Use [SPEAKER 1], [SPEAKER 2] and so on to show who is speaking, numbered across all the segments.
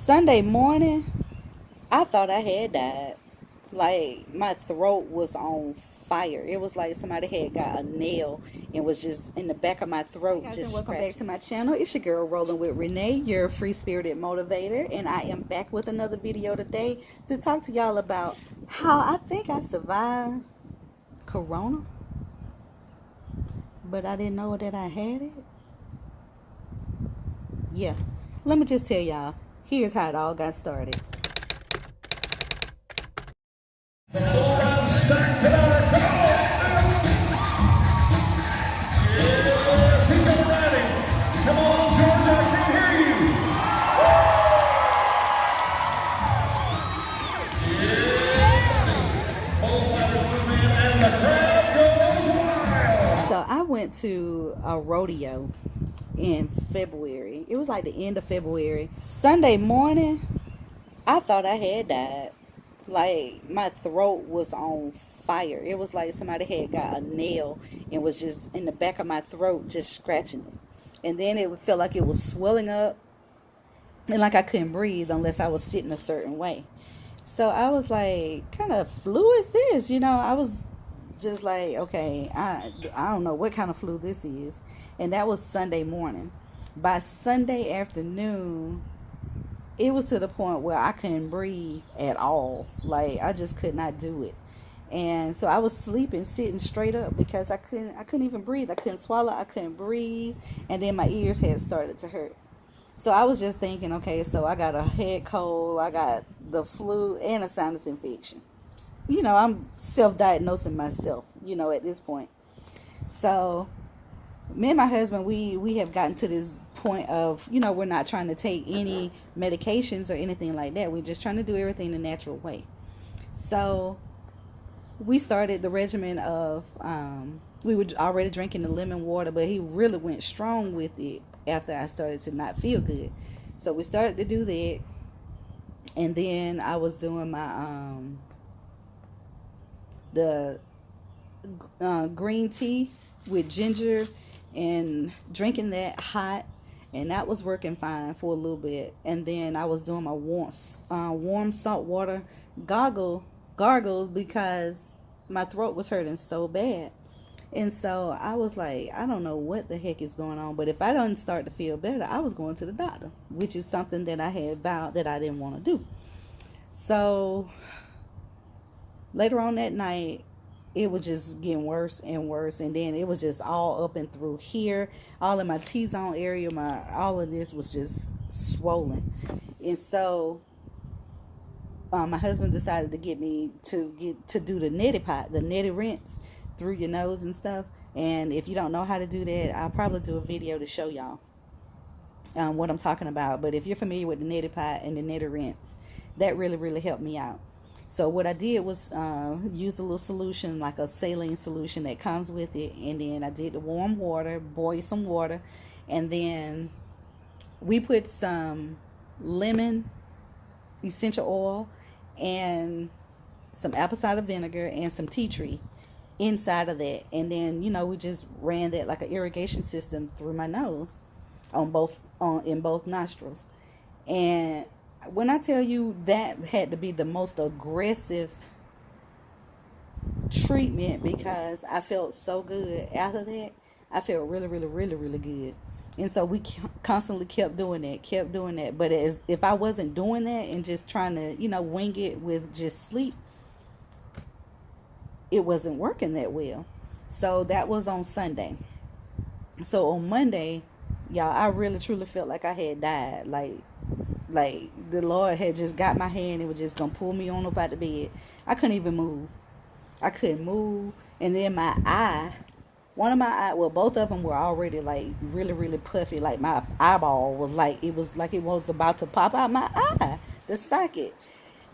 [SPEAKER 1] Sunday morning, I thought I had died. Like, my throat was on fire. It was like somebody had got a nail and was just in the back of my throat. Hey guys, just and welcome back to my channel. It's your girl Rolling with Renee, your free-spirited motivator, and I am back with another video today to talk to y'all about how I think I survived Corona, but I didn't know that I had it. Yeah, let me just tell y'all. Here's how it all got started.
[SPEAKER 2] Stack to the yes, he's got ready. Come on, George, I can hear you. Yeah. And the crowd goes wild.
[SPEAKER 1] So I went to a rodeo in February. It was like the end of February. Sunday morning, I thought I had died. Like, my throat was on fire. It was like somebody had got a nail and was just in the back of my throat just scratching it. And then it felt like it was swelling up and like I couldn't breathe unless I was sitting a certain way. So I was like, kind of flu is this? You know, I was just like, okay, I don't know what kind of flu this is. And that was Sunday morning. By Sunday afternoon, it was to the point where I couldn't breathe at all. Like, I just could not do it. And so I was sleeping, sitting straight up because I couldn't even breathe. I couldn't swallow, I couldn't breathe, and then my ears had started to hurt. So I was just thinking, okay, so I got a head cold, I got the flu, and a sinus infection. You know, I'm self-diagnosing myself, you know, at this point. So me and my husband, we have gotten to this point of, you know, we're not trying to take any medications or anything like that. We're just trying to do everything the natural way. So we started the regimen of we were already drinking the lemon water, but he really went strong with it after I started to not feel good. So we started to do that, and then I was doing my the green tea with ginger and drinking that hot, and that was working fine for a little bit. And then I was doing my warm salt water gargles because my throat was hurting so bad. And so I was like, I don't know what the heck is going on, but if I don't start to feel better, I was going to the doctor, which is something that I had vowed that I didn't want to do. So later on that night, it was just getting worse and worse, and then it was just all up and through here, all in my T-zone area. All of this was just swollen. And so my husband decided to get me to do the Nettie Pot, the Nettie Rinse through your nose and stuff. And if you don't know how to do that, I'll probably do a video to show y'all what I'm talking about. But if you're familiar with the Nettie Pot and the Nettie Rinse, that really helped me out. So what I did was use a little solution, like a saline solution that comes with it. And then I did the warm water, boil some water. And then we put some lemon essential oil and some apple cider vinegar and some tea tree inside of that. And then, you know, we just ran that like an irrigation system through my nose in both nostrils. And when I tell you that had to be the most aggressive treatment, because I felt so good after that. I felt really good. And so we constantly kept doing that. But if I wasn't doing that and just trying to, you know, wing it with just sleep, it wasn't working that well. So that was on Sunday. So on Monday, y'all, I really truly felt like I had died. Like the Lord had just got my hand and was just gonna pull me on up out the bed. I couldn't even move. I couldn't move. And then my eye, one of my eye, well, both of them were already like really puffy. Like my eyeball was like it was about to pop out my eye, the socket.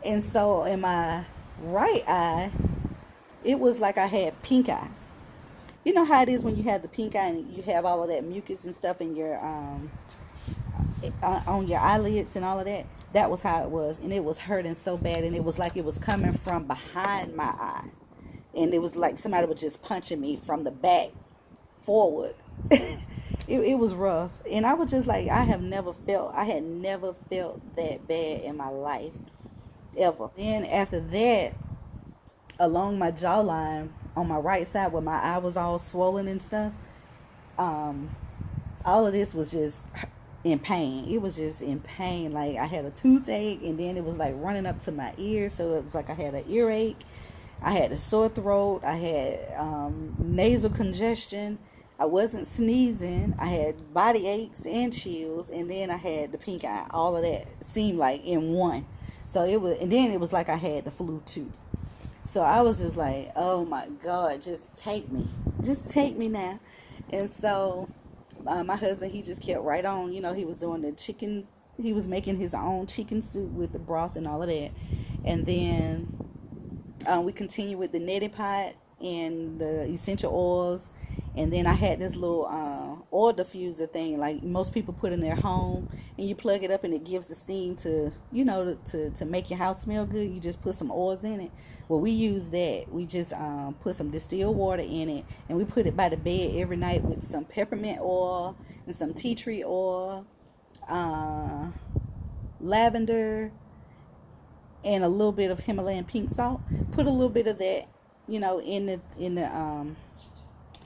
[SPEAKER 1] And so in my right eye, it was like I had pink eye. You know how it is when you have the pink eye and you have all of that mucus and stuff in your on your eyelids and all of that. That was how it was, and it was hurting so bad, and it was like it was coming from behind my eye, and it was like somebody was just punching me from the back forward. it was rough. And I was just like, I had never felt that bad in my life, ever. Then after that, along my jawline on my right side where my eye was all swollen and stuff, um, all of this was just in pain. It was just in pain. Like I had a toothache, and then it was like running up to my ear, so it was like I had an earache. I had a sore throat. I had nasal congestion. I wasn't sneezing. I had body aches and chills, and then I had the pink eye. All of that seemed like in one. So it was, and then it was like I had the flu too. So I was just like, oh my God, just take me now. And so my husband, he just kept right on. You know, he was doing the chicken. He was making his own chicken soup with the broth and all of that. And then we continued with the Nettie Pot and the essential oils. And then I had this little oil diffuser thing, like most people put in their home, and you plug it up and it gives the steam to, you know, to make your house smell good. You just put some oils in it. Well, we use that. We just put some distilled water in it, and we put it by the bed every night with some peppermint oil and some tea tree oil, lavender, and a little bit of Himalayan pink salt. Put a little bit of that, you know, in the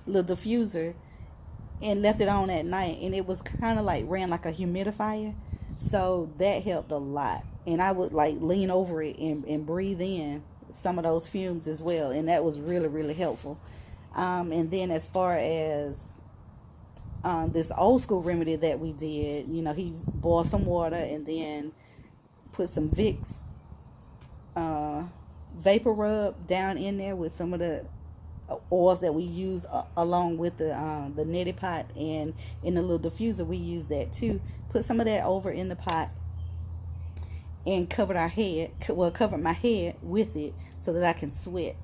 [SPEAKER 1] little diffuser, and left it on at night, and it was kind of like ran like a humidifier, so that helped a lot. And I would like lean over it and breathe in some of those fumes as well, and that was really, really helpful. And then as far as this old school remedy that we did, you know, he boiled some water and then put some Vicks vapor rub down in there with some of the oils that we use along with the Nettie Pot, and in the little diffuser we use that too. Put some of that over in the pot and covered my head with it so that I can sweat.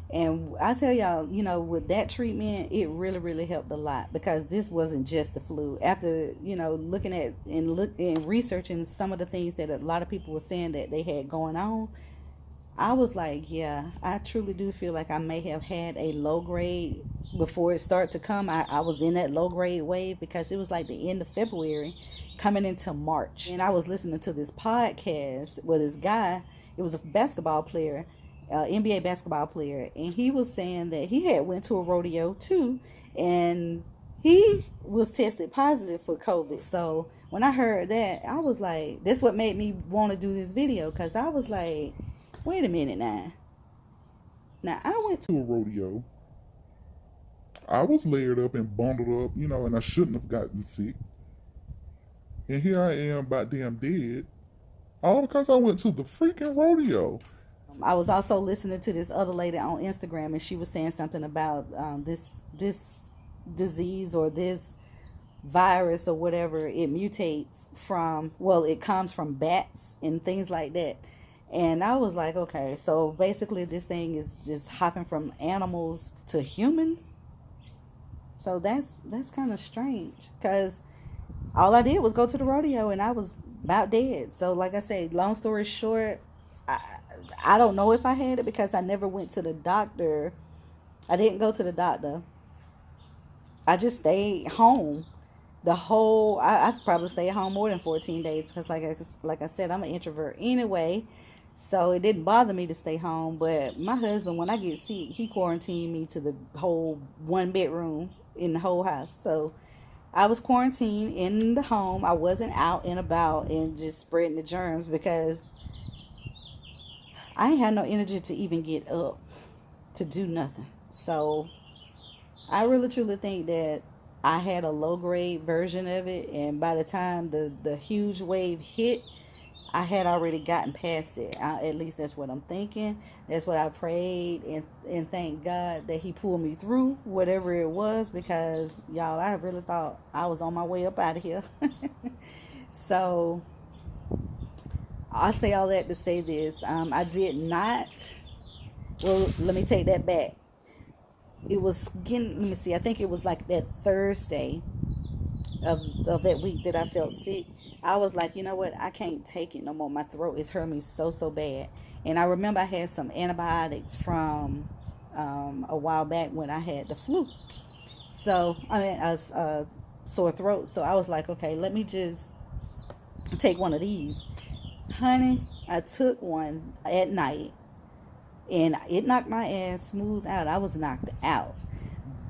[SPEAKER 1] And I tell y'all, you know, with that treatment, it really, really helped a lot, because this wasn't just the flu. After, you know, looking at and researching some of the things that a lot of people were saying that they had going on, I was like, yeah, I truly do feel like I may have had a low grade before it started to come. I was in that low grade wave, because it was like the end of February coming into March. And I was listening to this podcast with this guy. It was a basketball player, NBA basketball player. And he was saying that he had went to a rodeo too. And he was tested positive for COVID. So when I heard that, I was like, that's what made me want to do this video. Because I was like, wait a minute now. Now, I went to
[SPEAKER 2] a rodeo. I was layered up and bundled up, you know, and I shouldn't have gotten sick. And here I am, about damn dead. All because I went to the freaking rodeo.
[SPEAKER 1] I was also listening to this other lady on Instagram, and she was saying something about this disease or this virus or whatever. It mutates from, well, it comes from bats and things like that. And I was like, okay, so basically this thing is just hopping from animals to humans. So that's kind of strange, because all I did was go to the rodeo and I was about dead. So like I said, long story short, I don't know if I had it, because I never went to the doctor. I didn't go to the doctor. I just stayed home. I probably stayed home more than 14 days, because like I said, I'm an introvert anyway. So it didn't bother me to stay home. But my husband, when I get sick, he quarantined me to the whole 1 bedroom in the whole house. So I was quarantined in the home. I wasn't out and about and just spreading the germs, because I ain't had no energy to even get up to do nothing. So I really truly think that I had a low grade version of it, and by the time the huge wave hit, I had already gotten past it. At least that's what I'm thinking. That's what I prayed, and thank God that he pulled me through whatever it was, because y'all, I really thought I was on my way up out of here. So I say all that to say this. I did not, well, let me take that back. It was getting, let me see, I think it was like that Thursday of that week that I felt sick. I was like, you know what, I can't take it no more. My throat is hurting me so bad. And I remember I had some antibiotics from a while back when I had the flu. So I mean, sore throat. So I was like, okay, let me just take one of these. Honey, I took one at night and it knocked my ass smooth out. I was knocked out.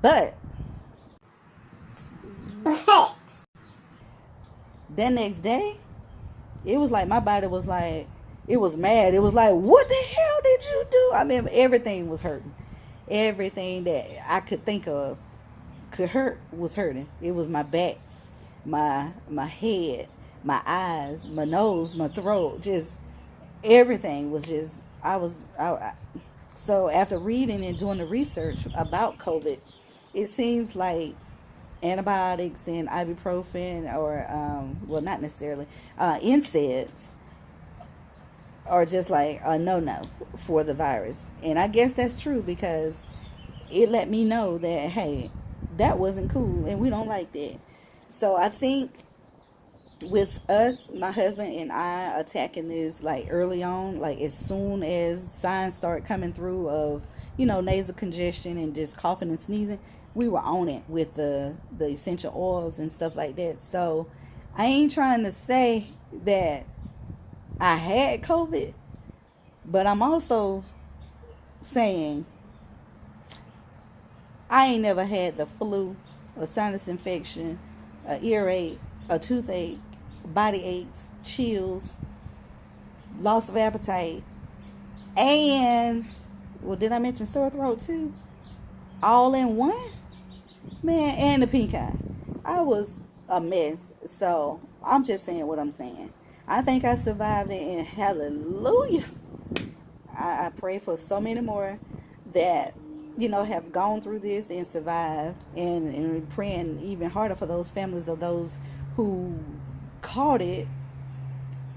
[SPEAKER 1] But that next day, it was like my body was like, it was mad. It was like, what the hell did you do? I mean, everything was hurting. Everything that I could think of could hurt was hurting. It was my back, my head, my eyes, my nose, my throat. Just everything was just. So after reading and doing the research about COVID, it seems like antibiotics and ibuprofen, or well, not necessarily, NSAIDs are just like a no for the virus. And I guess that's true, because it let me know that, hey, that wasn't cool and we don't like that. So I think with us, my husband and I, attacking this like early on, like as soon as signs start coming through of, nasal congestion and just coughing and sneezing, we were on it with the essential oils and stuff like that. So I ain't trying to say that I had COVID, but I'm also saying I ain't never had the flu, a sinus infection, a earache, a toothache, body aches, chills, loss of appetite, and, well, did I mention sore throat too? All in one? Man, and the pink eye. I was a mess. So I'm just saying what I'm saying. I think I survived it, and hallelujah. I pray for so many more that, have gone through this and survived, and praying even harder for those families of those who caught it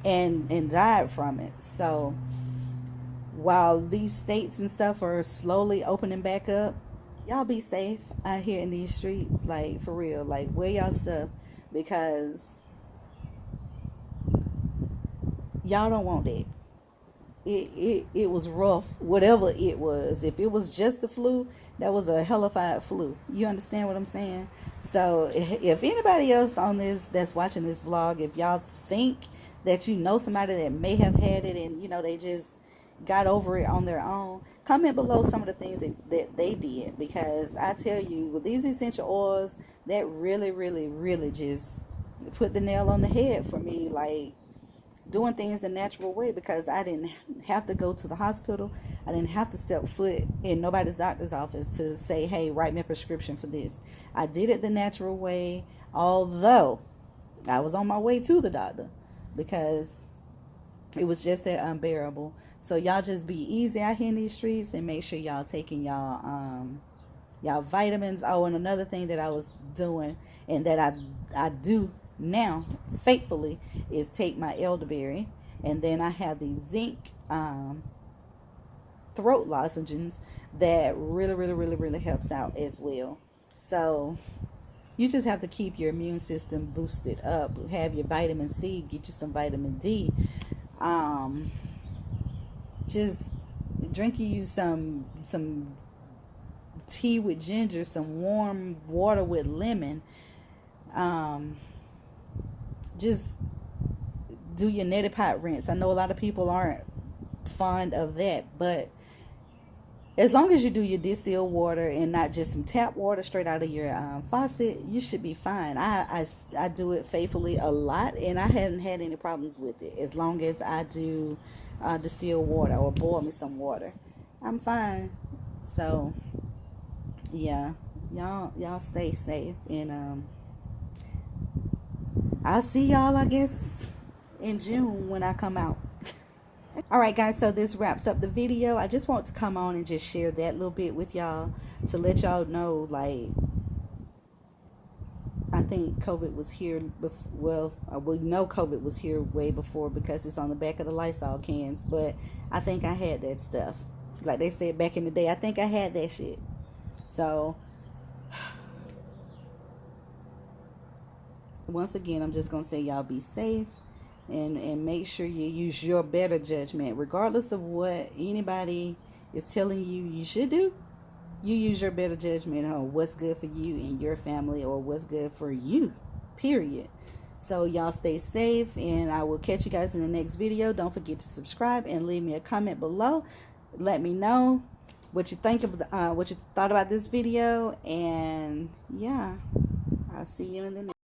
[SPEAKER 1] and died from it. So while these states and stuff are slowly opening back up, y'all be safe out here in these streets, like for real. Like, wear y'all stuff, because y'all don't want that. It was rough, whatever it was. If it was just the flu, that was a hellified flu. You understand what I'm saying? So if anybody else on this that's watching this vlog, if y'all think that you know somebody that may have had it and they just got over it on their own, comment below some of the things that they did, because I tell you, with these essential oils, that really, really, really just put the nail on the head for me. Like, doing things the natural way, because I didn't have to go to the hospital. I didn't have to step foot in nobody's doctor's office to say, hey, write me a prescription for this. I did it the natural way, although I was on my way to the doctor, because it was just that unbearable. So y'all just be easy out here in these streets, and make sure y'all taking y'all vitamins. Oh, and another thing that I was doing, and that I do now faithfully, is take my elderberry, and then I have the zinc throat lozenges that really, really, really, really helps out as well. So you just have to keep your immune system boosted up. Have your vitamin C, get you some vitamin D. Just drinking you some tea with ginger, some warm water with lemon. Just do your Nettie Pot Rinse. I know a lot of people aren't fond of that, but as long as you do your distilled water and not just some tap water straight out of your faucet, you should be fine. I do it faithfully a lot, and I haven't had any problems with it. As long as I do distilled water or boil me some water, I'm fine. So yeah, y'all stay safe, and I'll see y'all, I guess, in June when I come out. Alright guys, so this wraps up the video. I just want to come on and just share that little bit with y'all, to let y'all know, like, I think COVID was here, well, we know COVID was here way before, because it's on the back of the Lysol cans, but I think I had that stuff. Like they said back in the day, I think I had that shit. So once again, I'm just going to say, y'all be safe, and make sure you use your better judgment, regardless of what anybody is telling you should do. you use your better judgment on what's good for you and your family, or what's good for you, period. So y'all stay safe, and I will catch you guys in the next video. Don't forget to subscribe and leave me a comment below. Let me know what you think of what you thought about this video, and yeah, I'll see you in the next.